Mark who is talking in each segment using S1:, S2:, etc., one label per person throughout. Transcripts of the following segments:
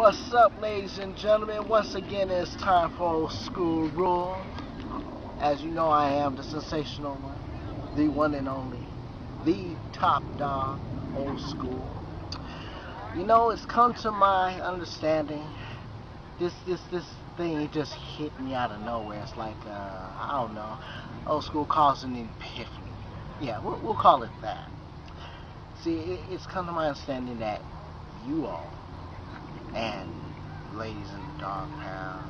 S1: What's up, ladies and gentlemen? Once again, it's time for Old School Rule. As you know, I am the sensational one, the one and only, the top dog, Old School. You know, it's come to my understanding, this thing, it just hit me out of nowhere. It's like, I don't know, Old School calls it an epiphany. Yeah, we'll call it that. See, it's come to my understanding that you all, and ladies in the dog pound,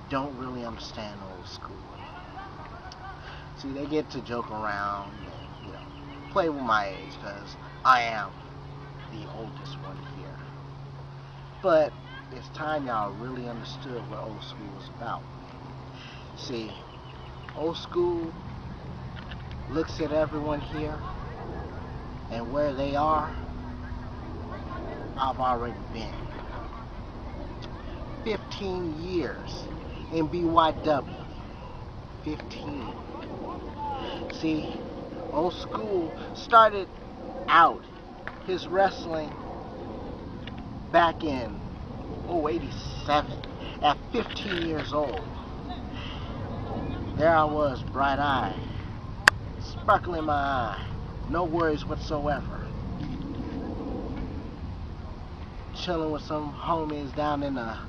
S1: don't really understand Old School. See, they get to joke around and, play with my age because I am the oldest one here. But it's time y'all really understood what Old School is about. See, Old School looks at everyone here and where they are. I've already been 15 years in BYW. 15. See, Old School started out his wrestling back in 87 at 15 years old. There I was, bright-eyed, sparkle in my eye, no worries whatsoever, chilling with some homies down in a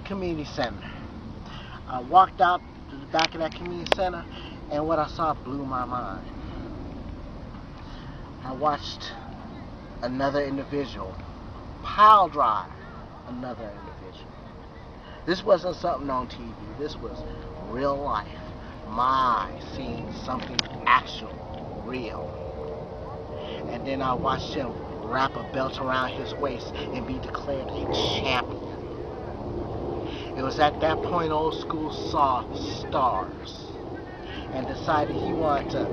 S1: community center. I walked out to the back of that community center, and what I saw blew my mind. I watched another individual pile drive another individual. This wasn't something on TV. This was real life. My eyes seeing something actual, real. And then I watched him wrap a belt around his waist and be declared a champion. It was at that point Old School saw stars and decided he wanted to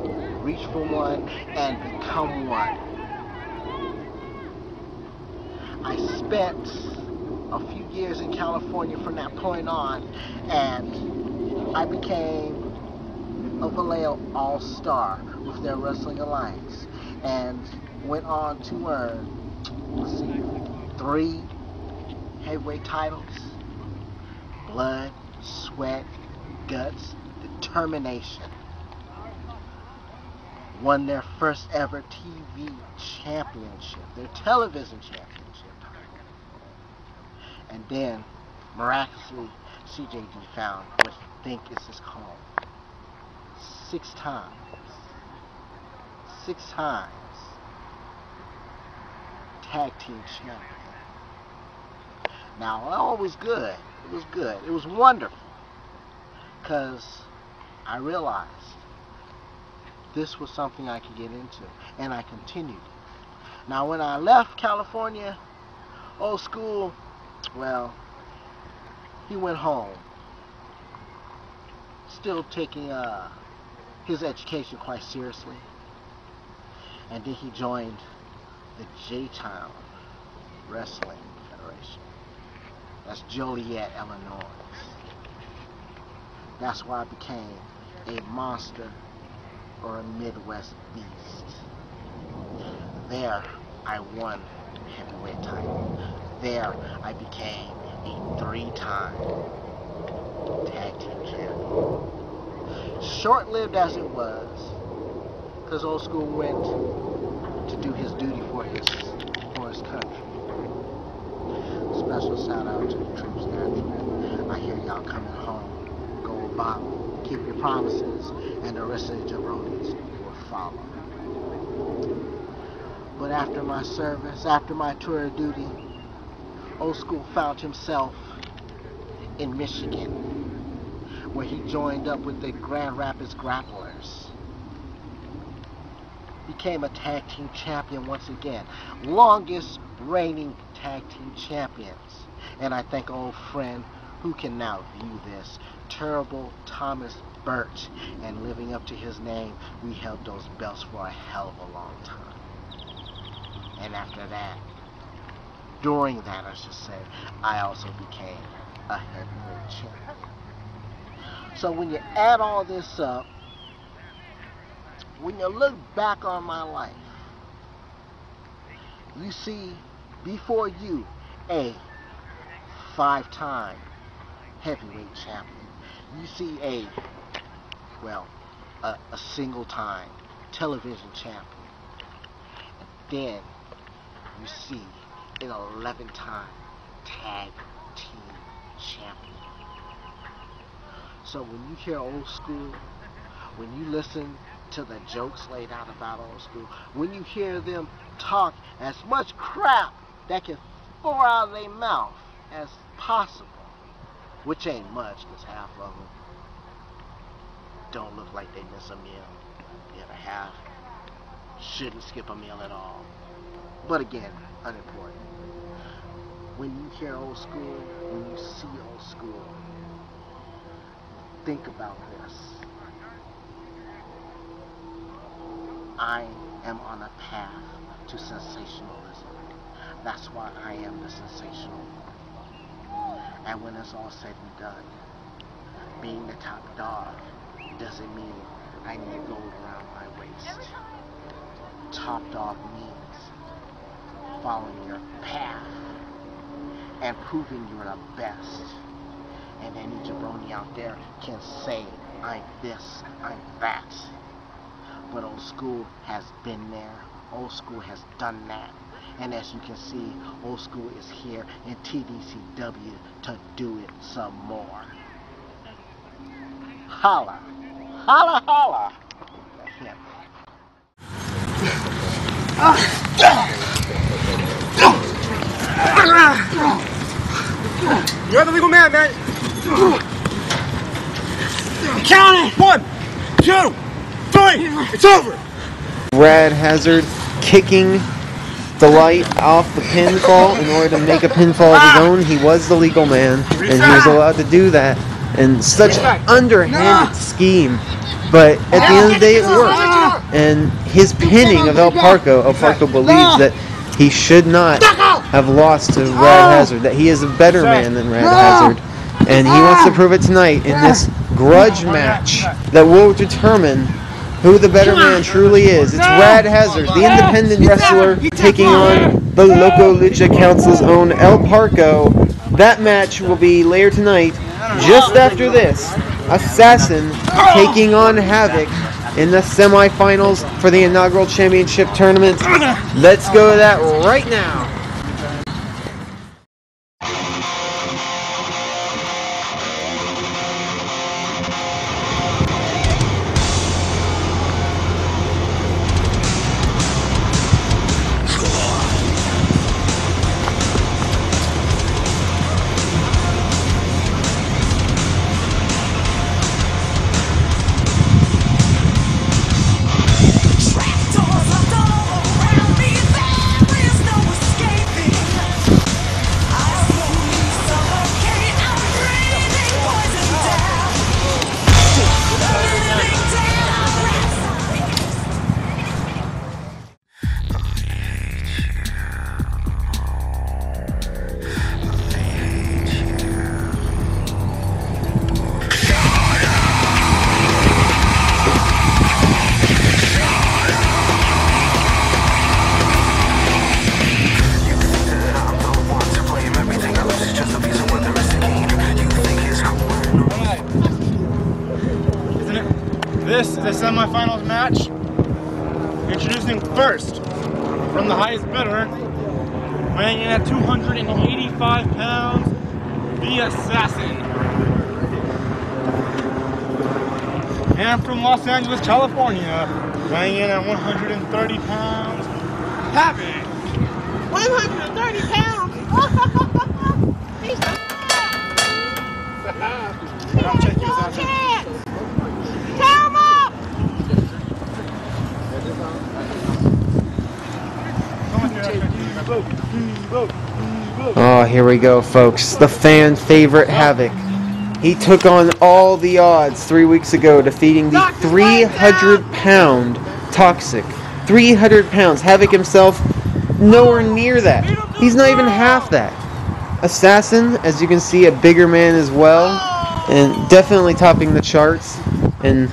S1: reach for one and become one. I spent a few years in California from that point on, and I became a Vallejo All-Star with their Wrestling Alliance, and went on to earn, 3 heavyweight titles. Blood, sweat, guts, determination. Won their first ever TV championship, their television championship. And then, miraculously, CJD found what he think is called 6 times. 6 times tag team champion. Now, all was good. It was good. It was wonderful. Because I realized this was something I could get into. And I continued. Now, when I left California, Old School, well, he went home. Still taking his education quite seriously. And then he joined the J-Town Wrestling Federation. That's Joliet, Illinois. That's where I became a monster or a Midwest beast. There, I won the heavyweight title. There, I became a 3-time tag team champion. Short-lived as it was, because Old School went to do his duty for his country. Special shout out to the troops naturally. I hear y'all coming home. Go about, keep your promises, and the rest of the jabronis will follow. But after my service, after my tour of duty, Old School found himself in Michigan, where he joined up with the Grand Rapids Grapplers. Became a tag team champion once again. Longest reigning tag team champions. And I thank old friend who can now view this, Terrible Thomas Birch. And living up to his name, we held those belts for a hell of a long time. And after that, during that I should say, I also became a heavyweight champion. So when you add all this up, when you look back on my life, you see before you a 5-time heavyweight champion. You see a single-time television champion. Then you see an 11-time tag team champion. So when you hear Old School, when you listen to the jokes laid out about Old School, when you hear them talk as much crap that can pour out of their mouth as possible, which ain't much because half of them don't look like they miss a meal. The other half shouldn't skip a meal at all. But again, unimportant. When you hear Old School, when you see Old School, think about this. I am on a path to sensationalism. That's why I am the sensational one. And when it's all said and done, being the top dog doesn't mean I need gold around my waist. Top dog means following your path and proving you're the best. And any jabroni out there can say, I'm this, I'm that. But Old School has been there. Old School has done that. And as you can see, Old School is here in TDCW to do it some more. Holla. Holla, holla.
S2: You're the legal man, man. Count it. 1, 2, 3. It's over.
S3: Rad Hazard kicking Delight off the pinfall in order to make a pinfall of his own. He was the legal man, and he was allowed to do that. And such an underhanded scheme. But at the end of the day, it worked. And his pinning of El Parco believes that he should not have lost to Rad Hazard, that he is a better man than Rad Hazard. And he wants to prove it tonight in this grudge match that will determine who the better man truly is. It's Rad Hazard, the independent wrestler, taking on the Loco Lucha Council's own El Parco. That match will be later tonight. Just after this, Assassin taking on Havoc in the semifinals for the inaugural championship tournament. Let's go to that right now.
S2: This is the semifinals match. Introducing first, from the highest bidder, weighing in at 285 pounds, the Assassin. And from Los Angeles, California, weighing in at 130 pounds, Havoc.
S4: 130 pounds?
S2: I'll check you out.
S4: Come up!
S3: Oh, here we go, folks. The fan favorite Havoc. He took on all the odds 3 weeks ago, defeating the 300-pound Toxic. 300 pounds. Havoc himself, nowhere near that. He's not even half that. Assassin, as you can see, a bigger man as well, and definitely topping the charts. And